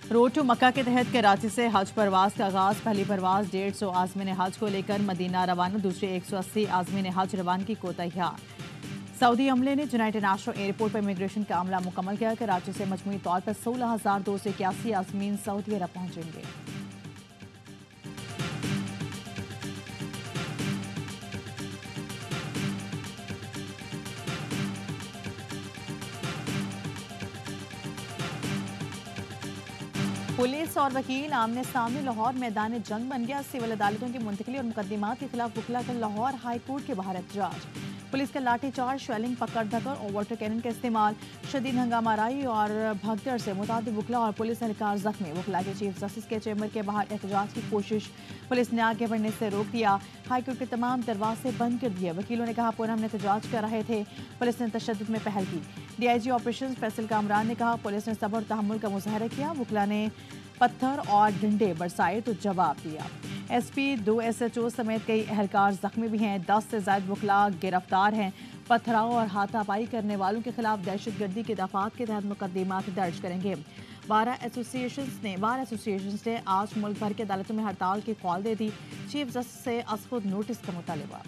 Road to मक्का के तहत कराची से हज परवाज का आगाज। पहली परवाज 150 आज़मीन हज को लेकर मदीना रवाना, दूसरी 180 आज़मीन हज रवानगी को तैयार। सऊदी अमले ने जुनैद इंटरनेशनल एयरपोर्ट पर इमिग्रेशन का अमला मुकम्मल किया। कराची से मजमूई तौर पर 16,281 आज़मीन सऊदी अरब पहुंचेंगे। पुलिस और वकील आमने सामने, लाहौर मैदान जंग बन गया। सिविल अदालतों की मुंतकली और मुकदमात के खिलाफ बुखला कर लाहौर हाई कोर्ट के बाहर एहतजाज। पुलिस का लाठीचार्ज, शेलिंग, पकड़ धकड़ और वाटर कैनन का इस्तेमाल, शदीद हंगामाराई और भगदड़ से मुताद बुखला और पुलिस एहलकार जख्मी। बुखला के चीफ जस्टिस के चैम्बर के बाहर एहतजाज की कोशिश, पुलिस ने आगे बढ़ने से रोक दिया। हाईकोर्ट के तमाम दरवाजे बंद कर दिए। वकीलों ने कहा पुनः हम एहतजाज कर रहे थे, पुलिस ने तशद्दुद में पहल की। DIG ऑपरेशन फैसल कामरान ने कहा पुलिस ने सब्र और तहम्मुल का मुजाहरा किया। बुखला ने पत्थर और डंडे बरसाए तो जवाब दिया। SP, 2 SHO समेत कई एहलकार जख्मी भी हैं। 10 से ज्यादा बुखला गिरफ्तार हैं। पथराव और हाथापाई करने वालों के खिलाफ दहशतगर्दी के दफात के तहत मुकदमात दर्ज करेंगे। बार एसोसिएशंस ने आज मुल्क भर की अदालतों में हड़ताल की कॉल दे दी। चीफ जस्टिस से असखुद नोटिस का मुतालबा।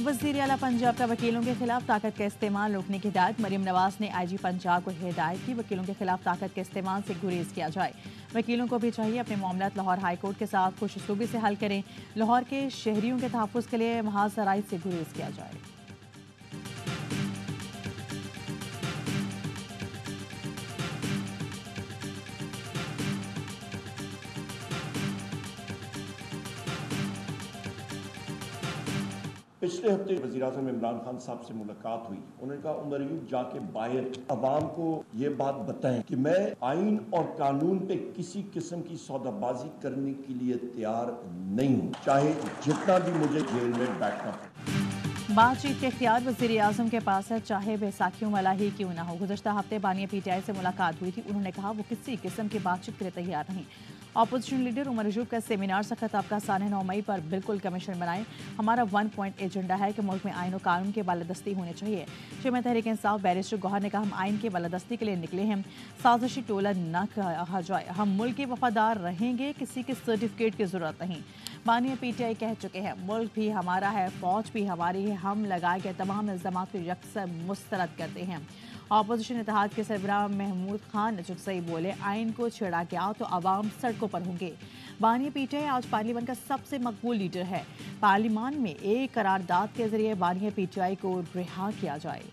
वज़ीर आला पंजाब का वकीलों के खिलाफ ताकत का इस्तेमाल रोकने की हिदायत। मरीम नवाज ने IG पंजाब को हिदायत की वकीलों के खिलाफ ताकत के इस्तेमाल से गुरेज किया जाए। वकीलों को भी चाहिए अपने मामलात लाहौर हाई कोर्ट के साथ खुशउस्लूबी से हल करें। लाहौर के शहरियों के तहफ़्फ़ुज़ के लिए महाजराई से गुरेज किया जाए। पिछले हफ्ते वज़ीर-ए-आज़म इमरान खान साहब से मुलाकात हुई। उन्होंने कहा उमर अयूब जाके बाहर अवाम को ये बात बताएं कि मैं आइन और कानून पे किसी किस्म की सौदाबाजी करने के लिए तैयार नहीं हूँ, चाहे जितना भी मुझे जेल में बैठना पड़े। बातचीत के इख्तियार वज़ीर-ए-आज़म के पास है, चाहे बैसाखियों वाला ही क्यों ना हो। गुज़श्ता हफ्ते बानिया PTI से मुलाकात हुई थी। उन्होंने कहा वो किसी किस्म की बातचीत के लिए तैयार नहीं। अपोजिशन लीडर उमर अयूब का सेमिनार सख्त आपका साने 9 मई पर बिल्कुल कमीशन बनाएं। हमारा 1 पॉइंट एजेंडा है कि मुल्क में आइन और कानून की बालादस्ती होनी चाहिए। चेयरमैन तहरीक इंसाफ बैरिस्टर गौहर ने कहा हम आइन की बालादस्ती के लिए निकले हैं, साजिशी टोला न कहा जाए। हम मुल्क के वफादार रहेंगे, किसी के सर्टिफिकेट की जरूरत नहीं। बानिया PTI कह चुके हैं मुल्क भी हमारा है, फौज भी हमारी है, हम लगाए गए तमाम इल्जाम को यकसर मुस्तरद करते हैं। अपोजिशन इत्तेहाद के सरबराह महमूद खान चुटसई बोले आइन को छेड़ा गया तो अवाम सड़कों पर होंगे। बानिया PTI आज पार्लियामेंट का सबसे मकबूल लीडर है। पार्लियामान में एक करारदाद के जरिए बानिया PTI को रिहा किया जाए।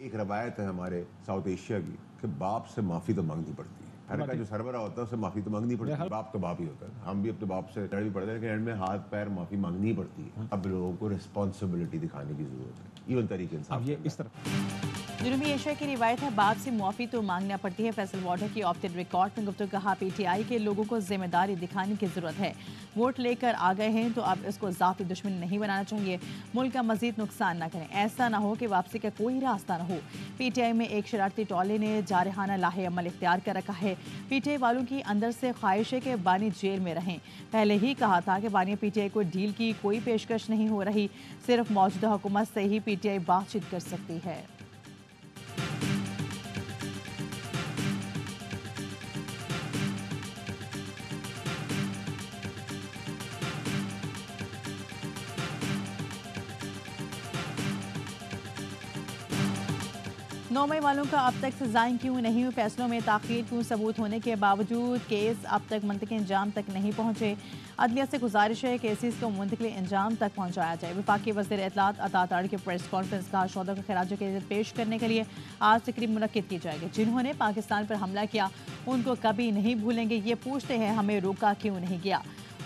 एक रवायत है हमारे साउथ एशिया की कि बाप से माफ़ी तो मांगनी पड़ती है। घर का जो सरबरा होता है उससे माफ़ी तो मांगनी पड़ती है। बाप तो बाप ही होता है। हम भी अपने बाप से लड़ भी पड़ते हैं, लेकिन एंड में हाथ पैर माफ़ी मांगनी ही पड़ती है। अब लोगों को रिस्पॉन्सिबिलिटी दिखाने की जरूरत है। इवन तरीके इंसाफ ये इस तरह जनूबी एशिया की रिवायत है बाप से मुआफ़ी तो मांगना पड़ती है। फैसल वाटर की ऑफ द रिकॉर्ड में गुफ्तगू कहा PTI के लोगों को जिम्मेदारी दिखाने की जरूरत है। वोट लेकर आ गए हैं तो अब इसको ज़ाती दुश्मन नहीं बनाना चाहिए। मुल्क का मजीद नुकसान न करें, ऐसा ना हो कि वापसी का कोई रास्ता ना हो। PTI में एक शरारती टोले ने जारहाना लाहे अमल इख्तियार कर रखा है। PTI वालों की अंदर से ख्वाहिश है कि बानी जेल में रहें। पहले ही कहा था कि बानी PTI को डील की कोई पेशकश नहीं हो रही, सिर्फ मौजूदा हुकूमत से ही PTI बातचीत कर सकती है। नौ मई वालों का अब तक सजाएं क्यों नहीं हुई, फैसलों में ताखीर क्यों, सबूत होने के बावजूद केस अब तक मुंतकिल इंजाम तक नहीं पहुंचे। अदलिया से गुजारिश है केसेस को मुंतकिल इंजाम तक पहुंचाया जाए। वफाकी वज़ीर इत्तलात अता तारड़ के प्रेस कॉन्फ्रेंस का शोधा को खराज अक़ीदत पेश करने के लिए आज तकरीब मुनक्किद की जाएगी। जिन्होंने पाकिस्तान पर हमला किया उनको कभी नहीं भूलेंगे। ये पूछते हैं हमें रोका क्यों नहीं गया।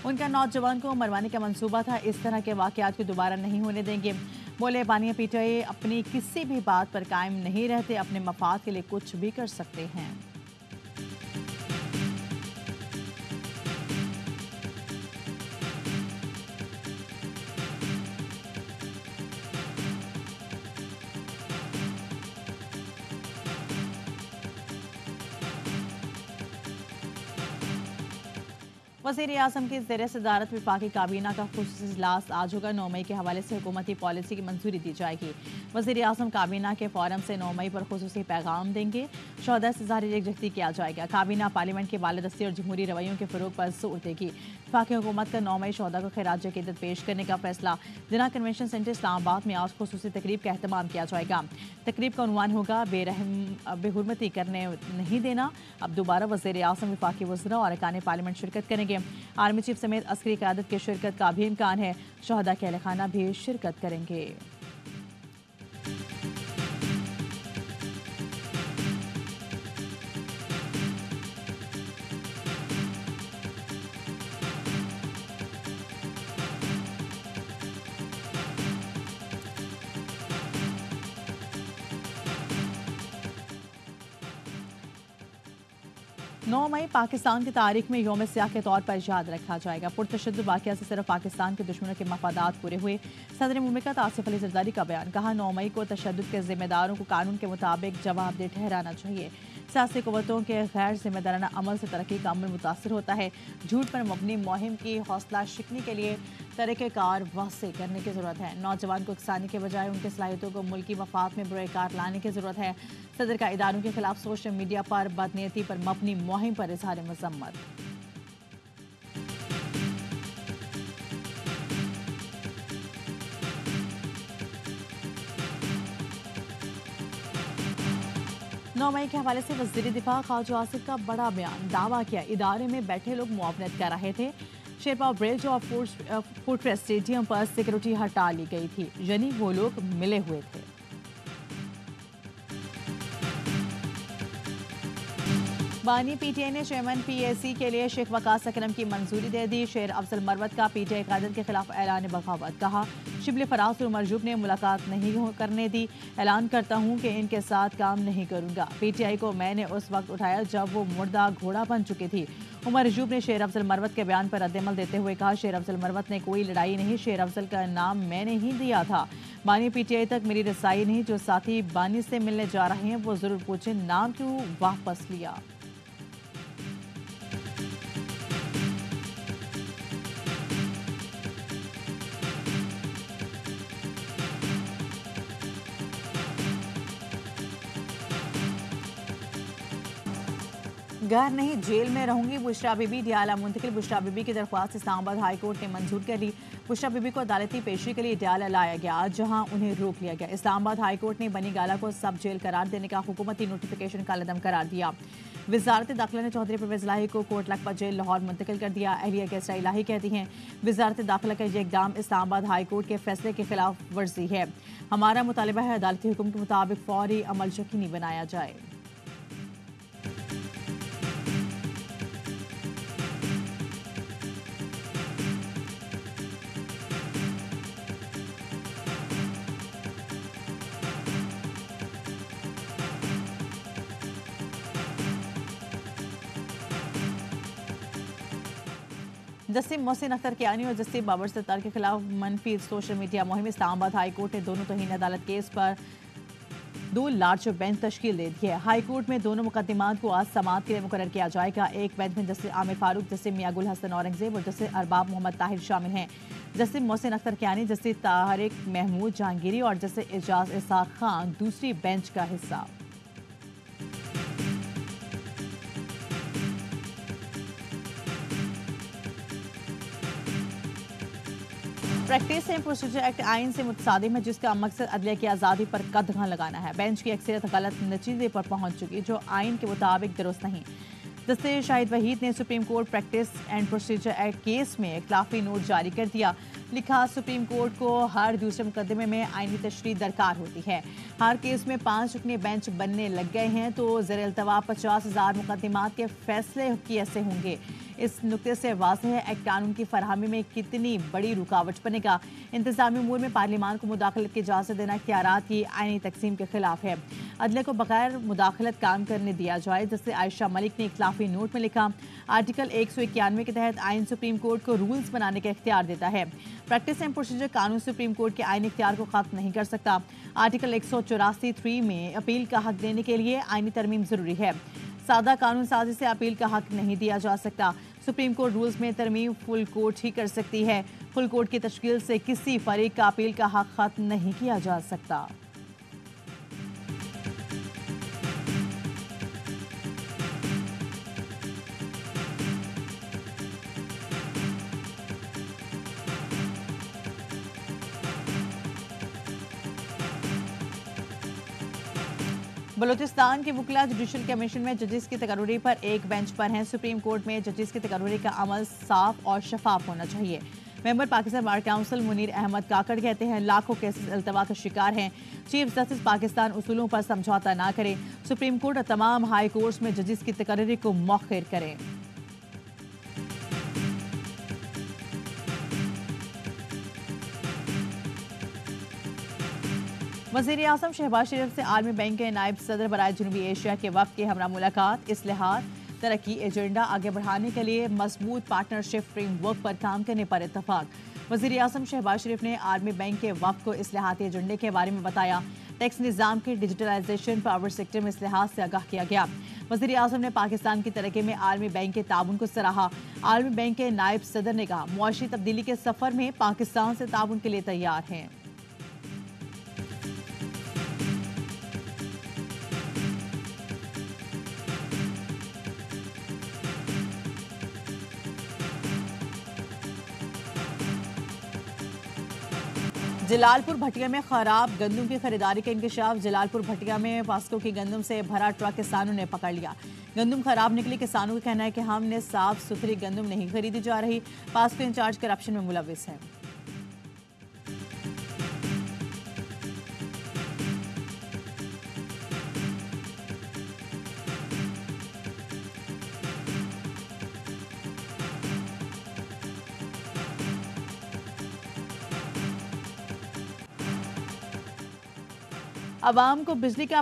उनका नौजवान को मरवाने का मंसूबा था, इस तरह के वाक़यात को दोबारा नहीं होने देंगे। बोले बानिया पीटीआई अपनी किसी भी बात पर कायम नहीं रहते, अपने मफाद के लिए कुछ भी कर सकते हैं। वज़ीर आज़म की ज़ेर सदारत वफाकी काबीना का खुसूसी इजलास आज होगा। 9 मई के हवाले से हुकूमती पॉलिसी की मंजूरी दी जाएगी। वज़ीर आज़म काबीना के फोरम से 9 मई पर खुसूसी पैगाम देंगे। शोहदा से ज़ाहिर यकजहती किया जाएगा। काबीना पार्लियामेंट के बालादस्ती और जमहूरी रवैयों के फ़रोग पर जोर देगी। वफाकी हुकूमत का 9 मई शोहदा को खिराज अकीदत पेश करने का फैसला। जिना कन्वेंशन सेंटर इस्लामाबाद में आज खुसूसी तकरीब का एहतमाम किया जाएगा। तकरीब का उन्वान होगा बेहुरमती करने नहीं देना। अब दोबारा वज़ीर आज़म, वफाकी वज़रा और अरकान पार्लियामेंट शिरकत करेंगे। आर्मी चीफ समेत अस्करी क़यादत की शिरकत का भी इम्कान है। शोहदा के अहल खाना भी शिरकत करेंगे। नौ मई पाकिस्तान की तारीख में यौम सियाह के तौर पर याद रखा जाएगा। पुरतशद्दुद वाक़या से सिर्फ पाकिस्तान के दुश्मनों के मफादात पूरे हुए। सदर मुमलिकत आसिफ अली ज़रदारी का बयान। कहा 9 मई को तशद्दुद के जिम्मेदारों को कानून के मुताबिक जवाबदेह ठहराना चाहिए। सियासी क़ुव्वतों के गैर जिम्मेदाराना अमल से तरक्की का अमल मुतासर होता है। झूठ पर मबनी मुहिम की हौसला शिकनी के लिए तरीक़ेकार वाज़ेह करने की ज़रूरत है। नौजवान को उकसाने के बजाय उनकी सलाहियतों को मुल्की मफाद में बुराकार लाने की ज़रूरत है। सदर का इदारों के खिलाफ सोशल मीडिया पर बदनीयती पर मबनी मुहिम पर इज़हार मज़म्मत। नौ मई के हवाले से वज़ीर दिफा ख्वाजा आसिफ का बड़ा बयान। दावा किया इदारे में बैठे लोग मुआवनत कर रहे थे। शेरपाव ब्रिज और फुटरेस्ट स्टेडियम पर सिक्योरिटी हटा ली गई थी, यानी वो लोग मिले हुए थे। बानी पीटीआई ने चेयरमैन पीएसी के लिए शेख वकास अकरम की मंजूरी दे दी। शेर अफजल मरवत का पीटीआई क़यादत के खिलाफ ऐलान बगावत। कहा शिबली फराज और मरजूब ने मुलाकात नहीं करने दी। ऐलान करता हूं कि इनके साथ काम नहीं करूंगा। पीटीआई को मैंने उस वक्त उठाया जब वो मुर्दा घोड़ा बन चुकी थी। उमर रजूब ने शेर अफजल मरवत के बयान पर रद्दमल देते हुए कहा शेर अफजल मरवत ने कोई लड़ाई नहीं, शेर अफजल का नाम मैंने ही दिया था। बानी पीटीआई तक मेरी रसाई नहीं। जो साथी बानी से मिलने जा रहे हैं वो जरूर पूछे नाम क्यों वापस लिया। घर नहीं जेल में रहूंगी, बुशरा बीबी डियाला मुंतकिल। बुशरा बीबी की दरख्वास्त इस्लामाबाद हाई कोर्ट ने मंजूर कर ली। बुशरा बीबी को अदालती पेशी के लिए डियाला लाया गया, जहां उन्हें रोक लिया गया। इस्लामाबाद हाई कोर्ट ने बनी गाला को सब जेल करार देने का हुकूमती नोटिफिकेशन का लदम करार दिया। वजारत दाखिला ने चौधरी परवेज इलाही को कोट लखपत जेल लाहौर मुंतकिल कर दिया। अहलिया कैसरा इलाही कहती हैं वजारत दाखिला का यह इकदाम इस्लामाबाद हाई कोर्ट के फैसले के खिलाफ वर्जी है। हमारा मुतालबा है अदालती हुक्म के मुताबिक फौरी अमल यकीनी बनाया जाए। जस्टिस मोहसिन अख्तर कियानी और जस्टिस बाबर सत्तार के खिलाफ मनफी सोशल मीडिया मुहिम। इस्लामाबाद हाई कोर्ट ने दोनों तौहीन अदालत केस पर 2 लार्ज बेंच तश्कील दे दी है। हाई कोर्ट में दोनों मुकदमात को आज समाअत के लिए मुकर्रर किया जाएगा। एक बेंच में जस्टिस आमिर फारूक, जस्टिस मियां गुल हसन औरंगजेब और जस्टिस अरबाब मोहम्मद ताहिर शामिल हैं। जस्टिस मोहसिन अख्तर कियानी, जस्टिस तारिक महमूद जहांगीरी और जस्टिस एजाज इसाक खान दूसरी बेंच का हिस्सा। प्रैक्टिस एंड प्रोसीजर एक्ट आइन से मुतसादिम है, जिसका मकसद अदलिया की आज़ादी पर कदघा लगाना है। बेंच की अक्सरियत गलत नतीजे पर पहुंच चुकी, जो आइन के मुताबिक दुरुस्त नहीं। जस्टिस शाहिद वहीद ने supreme court practice and procedure act case में इख्लाफी नोट जारी कर दिया। लिखा सुप्रीम कोर्ट को हर दूसरे मुकदमे में आइनी तशरीह दरकार होती है। हर केस में 5 रुकनी बेंच बनने लग गए हैं तो ज़ेर-ए-इल्तवा 50,000 मुकदमात के फैसले कैसे होंगे। इस नुक्ते से वाज़ेह है एक्ट कानून की फरहमी में कितनी बड़ी रुकावट बनेगा। इंतजामी उमूर में पार्लियामान को मुदाखलत की इजाज़त देना इख्तियारात की आईनी तकसीम के खिलाफ है। अदले को बगैर मुदाखलत काम करने दिया जाए, जिससे आयशा मलिक ने इख्तिलाफी नोट में लिखा। आर्टिकल 191 के तहत आइन सुप्रीम कोर्ट को रूल्स बनाने का इख्तियार देता है। प्रैक्टिस एंड प्रोसीजर कानून सुप्रीम कोर्ट के आईनी इख्तियार को खत्म नहीं कर सकता। आर्टिकल 184(3) में अपील का हक देने के लिए आईनी तरमीम जरूरी है। सादा कानून साजी से अपील का हक नहीं दिया जा सकता। सुप्रीम कोर्ट रूल्स में तरमीम फुल कोर्ट ही कर सकती है। फुल कोर्ट की तश्कील से किसी फरीक का अपील का हक खत्म नहीं किया जा सकता। बलूचिस्तान के वकला जुडिशल कमीशन में जजेस की तकर्री पर एक बेंच पर हैं। सुप्रीम कोर्ट में जजेस की तकर्री का अमल साफ और शफाफ होना चाहिए। Member Pakistan bar council Munir Ahmad Kakar कहते हैं लाखों केसेस अल्तवा का शिकार हैं। चीफ जस्टिस पाकिस्तान उसूलों पर समझौता ना करे। सुप्रीम कोर्ट और तमाम हाई कोर्ट्स में जजेस की तकर्री को मौखिर करें। वज़ीर आज़म शहबाज शरीफ से आर्मी बैंक के नायब सदर बराए जनूबी एशिया के वक्त की हमरा मुलाकात। इस्लाहात तरक्की एजेंडा आगे बढ़ाने के लिए मजबूत पार्टनरशिप फ्रेमवर्क पर काम करने पर इत्तफाक। वज़ीर आज़म शहबाज शरीफ ने आर्मी बैंक के वक्त को इस्लाहाती एजेंडे के बारे में बताया। टैक्स निज़ाम के डिजिटलाइजेशन, पावर सेक्टर में इस्लाहात से आगाह किया गया। वज़ीर आज़म ने पाकिस्तान की तरक्की में आर्मी बैंक के ताउन को सराहा। आर्मी बैंक के नायब सदर ने कहा मुआशी तब्दीली के सफ़र में पाकिस्तान से ताउन के लिए तैयार हैं। जलालपुर भटिया में खराब गंदम की खरीदारी का इंकशाफ। जलालपुर भटिया में पास्को की गंदम से भरा ट्रक किसानों ने पकड़ लिया। गंदम खराब निकली। किसानों का कहना है कि हमने साफ सुथरी गंदम नहीं खरीदी जा रही। पास्को इंचार्ज करप्शन में मुलविस है। अवाम को बिजली का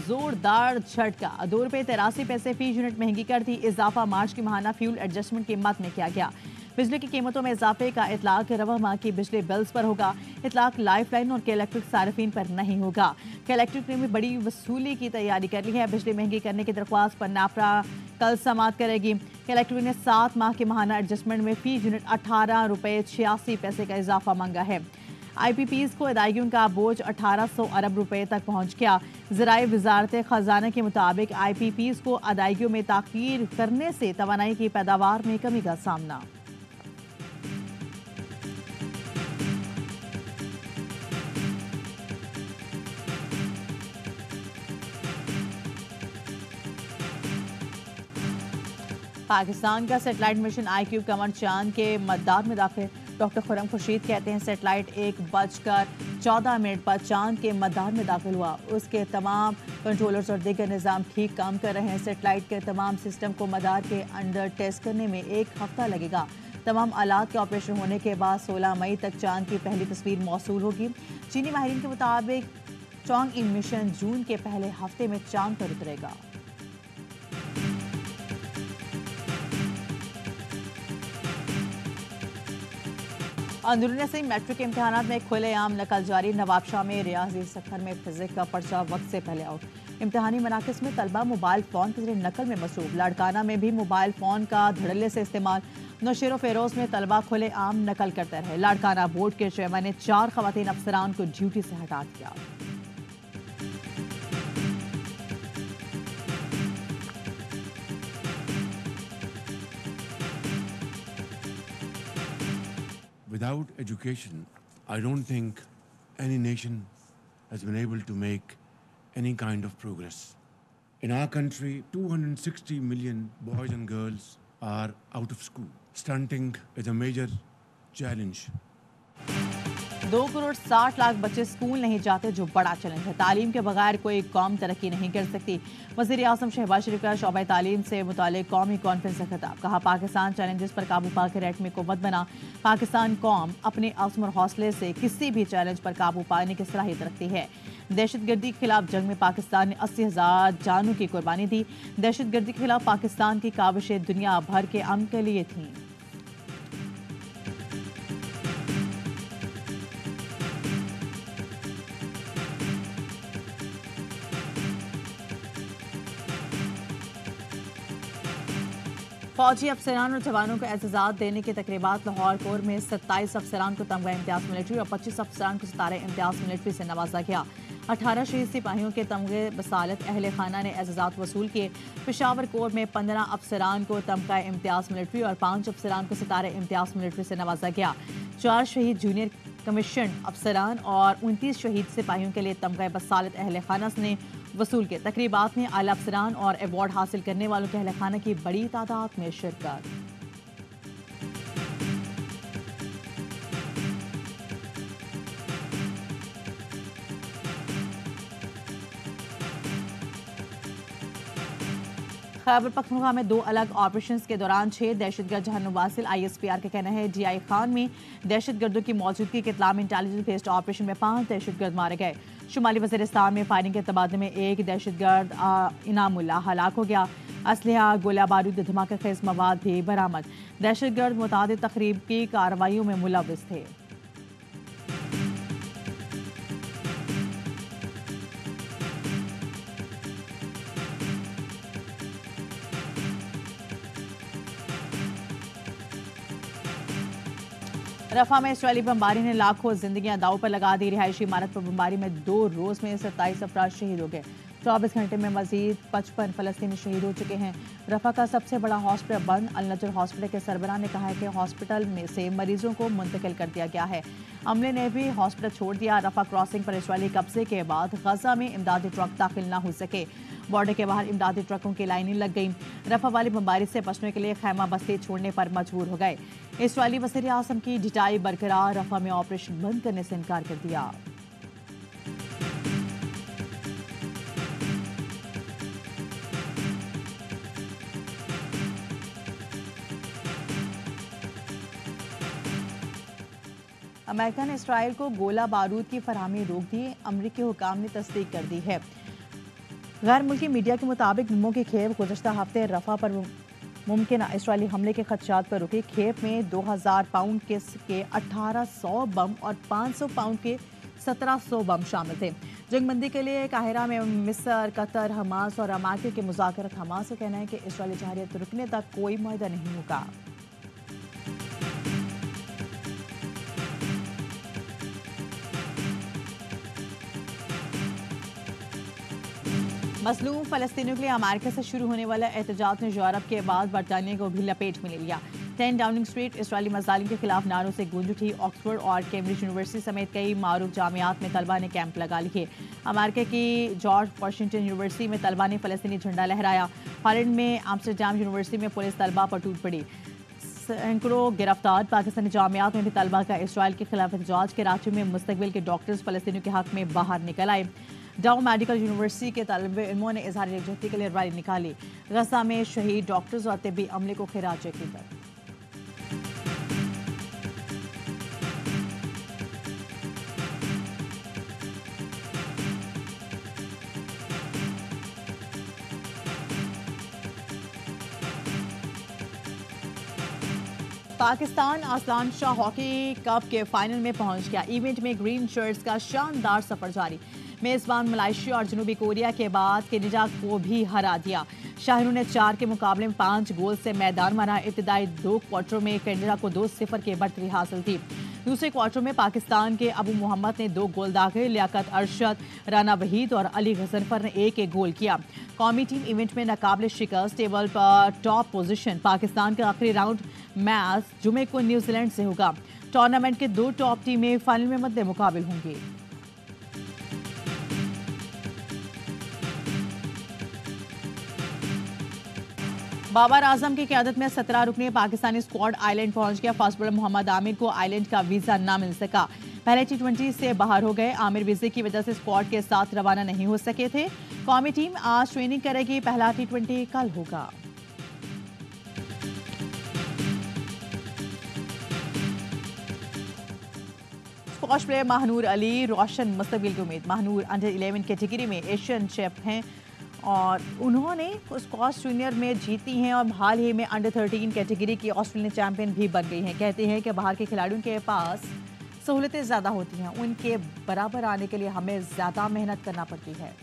जोरदार झटका। ₹2.83 फी यूनिट महंगी कर दी। इजाफा मार्च की माहाना फ्यूल एडजस्टमेंट कीमत में किया गया। बिजली की कीमतों में इजाफे का इतलाक रवा माह की बिजली बिल्स पर होगा। इतलाक लाइफ लाइन और इलेक्ट्रिक सार्फिन पर नहीं होगा। इलेक्ट्रिक ने भी बड़ी वसूली की तैयारी कर ली है। बिजली महंगी करने की दरख्वास्त पर नाफरा कल समाअत करेगी। इलेक्ट्रिक ने 7 माह के माहाना एडजस्टमेंट में फी यूनिट ₹18.86 का इजाफा मांगा है। IPPs को अदायगियों का बोझ 1800 अरब रुपए तक पहुंच गया। ज़राए वजारत खजाना के मुताबिक IPPs को अदायगियों में ताख़ीर करने से तवानाई की पैदावार में कमी का सामना। पाकिस्तान का सैटेलाइट मिशन IQ कमर चांद के मतदार में दाखिल। डॉक्टर खुर्रम खुर्शीद कहते हैं सैटेलाइट 1:14 पर चांद के मदार में दाखिल हुआ। उसके तमाम कंट्रोलर्स और दीगर निज़ाम ठीक काम कर रहे हैं। सैटेलाइट के तमाम सिस्टम को मदार के अंडर टेस्ट करने में 1 हफ्ता लगेगा। तमाम आलात के ऑपरेशन होने के बाद 16 मई तक चांद की पहली तस्वीर मौसूल होगी। चीनी माहिरीन के मुताबिक चॉन्ग इन मिशन जून के पहले हफ्ते में चांद पर उतरेगा। अंदरूनी सिंह मैट्रिक के इम्तहानात में खुलेआम नकल जारी। नवाबशाह में रियाजी सफर में फिजिक्स का पर्चा वक्त से पहले आउट। इम्तहानी मराकज़ में तलबा मोबाइल फ़ोन के जरिए नकल में मसरूफ। लाड़काना में भी मोबाइल फ़ोन का धड़ल्ले से इस्तेमाल। नौशेरो फेरोज में तलबा खुलेआम नकल करते रहे। लाड़काना बोर्ड के चेयरमैन ने 4 ख़वातीन अफसरान को ड्यूटी से हटा दिया। Without education, I don't think any nation has been able to make any kind of progress. In our country, 260 million boys and girls are out of school. Stunting is a major challenge. 2,60,00,000 बच्चे school नहीं जाते, जो बड़ा challenge है। तालीम के बगैर कोई कौम तरक्की नहीं कर सकती। वज़ीर आज़म शहबाज शरीफ का शोबा तालीम से मुतालिक कौमी कॉन्फ्रेंस से खिताब। कहा, पाकिस्तान चैलेंजेस पर काबू पाकर एटमी कुव्वत बना। पाकिस्तान कौम अपने अज़्म और हौसले से किसी भी चैलेंज पर काबू पाने की सलाहियत रखती है। दहशतगर्दी के खिलाफ जंग में पाकिस्तान ने 80,000 जानों की कुर्बानी दी। दहशतगर्दी के खिलाफ पाकिस्तान की काविशें दुनिया भर के अमन के लिए थीं। फौजी अफसरान और जवानों को एजाज़ात देने की तकरीबात। लाहौर कोर में 27 अफसरान को तमगा इम्तियाज़ मिलिट्री और 25 अफसरान को सितारे इम्तियाज़ मिलिट्री से नवाजा गया। 18 शहीद सिपाहियों के तमगे बसालत अहले खाना ने एजाज़ात वसूल किए। पेशावर कोर में 15 अफसरान को तमगा इम्तियाज़ मिलिट्री और 5 अफसरान को सितारे इम्तियाज़ मिलिट्री से नवाजा गया। 4 शहीद जूनियर कमीशन अफसरान और 29 शहीद सिपाहियों के लिए तमगा बसालत अहले खाना ने वसूल के। तकरीबात में आला अफसरान और अवार्ड हासिल करने वालों के अहले खाना की बड़ी तादाद में शिरकत। खैबर पख्तूनख्वा में 2 अलग ऑपरेशंस के दौरान 6 दहशतगर्द जहन्नुम वासिल। ISPR का कहना है DI खान में दहशतगर्दों की मौजूदगी के इत्तला में इंटेलिजेंस बेस्ड ऑपरेशन में 5 दहशतगर्द मारे गए। शुमाली वज़ीरिस्तान में फायरिंग के तबादले में 1 दहशतगर्द इनामुल्लाह हलाक हो गया। असलहा, गोला बारूद, धमाका खेज मवाद भी बरामद। दहशतगर्द मुतादिद तकरीब की कार्रवाइयों में मुलव्विस थे। रफा में इसराइली बमबारी ने लाखों जिंदगियां दांव पर लगा दी। रिहायशी इमारत पर बमबारी में 2 रोज में 27 अफराद शहीद हो गए। 24 घंटे में मजीद 55 फलस्तीनी शहीद हो चुके हैं। रफा का सबसे बड़ा हॉस्पिटल बंद। अल नजर हॉस्पिटल के सरबराह ने कहा है कि हॉस्पिटल में से मरीजों को मुंतकिल कर दिया गया है। अमले ने भी हॉस्पिटल छोड़ दिया। रफा क्रॉसिंग पर इसराइली कब्जे के बाद गजा में इमदादी ट्रक दाखिल न हो सके। बॉर्डर के बाहर इमदादी ट्रकों की लाइनें लग गईं। रफा वाली बमबारी से बचने के लिए खैमा बस्ती छोड़ने पर मजबूर हो गए। इसराइली वज़ीर आज़म की ढिठाई बरकरार। रफा में ऑपरेशन बंद करने से इनकार कर दिया। अमेरिका ने इसराइल को गोला बारूद की फरहमी रोक दी। अमरीकी हुकाम ने तस्दीक कर दी है। गैर मुल्की मीडिया के मुताबिक बमों की खेप गुज़श्ता हफ्ते रफा पर मुमकिन इसराइली हमले के खदशात पर रुकी। खेप में 2000 पाउंड के 1800 बम और 500 पाउंड के 1700 बम शामिल थे। जंगबंदी के लिए काहिरा में मिस्र, कतर, हमास और अमेरिका के मुज़ाकरात। हमास का कहना है कि इसराइली जहरियत रुकने तक कोई मुआहदा नहीं होगा। मसलूम फलस्तीनियों के लिए अमेरिका से शुरू होने वाला एहतजाज ने यूरोप के बाद बरतानिया को भी लपेट में ले लिया। 10 डाउनिंग स्ट्रीट इसराइली मजालिम के खिलाफ नारों से गूंज उठी। ऑक्सफोर्ड और कैम्ब्रिज यूनिवर्सिटी समेत कई मारूफ जामियात में तलबा ने कैंप लगा लिए। अमेरिका की जॉर्ज वाशिंगटन यूनिवर्सिटी में तलबा ने फलस्तीनी झंडा लहराया। हॉलैंड में आम्स्टरडैम यूनिवर्सिटी में पुलिस तलबा पर टूट पड़ी। सैकड़ों गिरफ्तार। पाकिस्तानी जामियात में भी तलबा का इसराइल के खिलाफ एहतजाज। कराची में मुस्तकबिल के डॉक्टर्स फलस्तीनियों के हक में बाहर निकल आए। डाउ मेडिकल यूनिवर्सिटी के तलबे इल्मों ने इजहार यकजहती के लिए रैली निकाली। गजा में शहीद डॉक्टर्स और तिब्बी अमले को खिराज अकीदत। Pakistan Aslan Shah hockey cup के फाइनल में पहुंच गया। इवेंट में ग्रीन शर्ट्स का शानदार सफर जारी। मेजबान मलेशिया और जनूबी कोरिया के बाद कनाडा को भी हरा दिया। शाहरों ने 4 के मुकाबले में 5 गोल से मैदान मारा। इब्तिदाई 2 क्वार्टर में कनाडा को 2-0 की बढ़तरी हासिल थी। दूसरे क्वार्टर में पाकिस्तान के अबू मोहम्मद ने 2 गोल दागे। लियाकत अरशद, राना वहीद और अली गजनफर ने 1-1 गोल किया। कौमी टीम इवेंट में नाकाबिल शिकस्त। टेबल पर टॉप पोजीशन। पाकिस्तान का आखिरी राउंड मैच जुमे को न्यूजीलैंड से होगा। टूर्नामेंट के 2 टॉप टीमें फाइनल में मद्दे मुकाबिल होंगी। बाबर आजम की क़यादत में 17 रुकने पाकिस्तानी स्क्वाड आइलैंड पहुंच गया। फास्ट बॉलर मोहम्मद आमिर को आइलैंड का वीजा न मिल सका। पहले T20 से बाहर हो गए। आमिर वीजे की वजह से स्क्वाड के साथ रवाना नहीं हो सके थे। कौमी टीम आज ट्रेनिंग करेगी। पहला T20 कल होगा। स्क्वाश प्लेयर महानूर अली रोशन मुस्तकबिल की उम्मीद। महानूर अंडर 11 कैटेगरी में एशियन चैंप हैं और उन्होंने स्क्वाश जूनियर में जीती हैं और हाल ही में अंडर 13 कैटेगरी की ऑस्ट्रेलियन चैंपियन भी बन गई हैं। कहते हैं कि बाहर के खिलाड़ियों के पास सहूलतें ज़्यादा होती हैं, उनके बराबर आने के लिए हमें ज़्यादा मेहनत करना पड़ती है।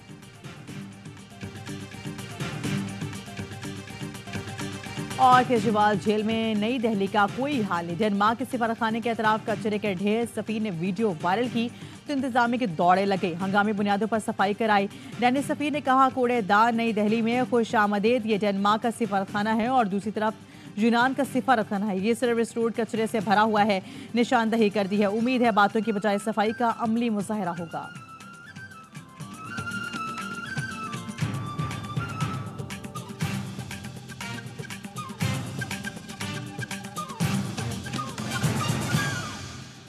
और केजरीवाल जेल में नई दिल्ली का कोई हाल नहीं। डेनमार्क के सिफारतखाने के अतराफ कचरे के ढेर। सफीर ने वीडियो वायरल की तो इंतजामिया के दौड़े लगे। हंगामी बुनियादों पर सफाई कराई। डेनिस सफीर ने कहा कूड़ेदार नई दिल्ली में खुश आमदेद। ये डेनमार्क का सिफारतखाना है और दूसरी तरफ यूनान का सिफारतखाना है। ये सर्विस रोड कचरे से भरा हुआ है। निशानदही कर दी है। उम्मीद है बातों की बजाय सफाई का अमली मुजाहरा होगा।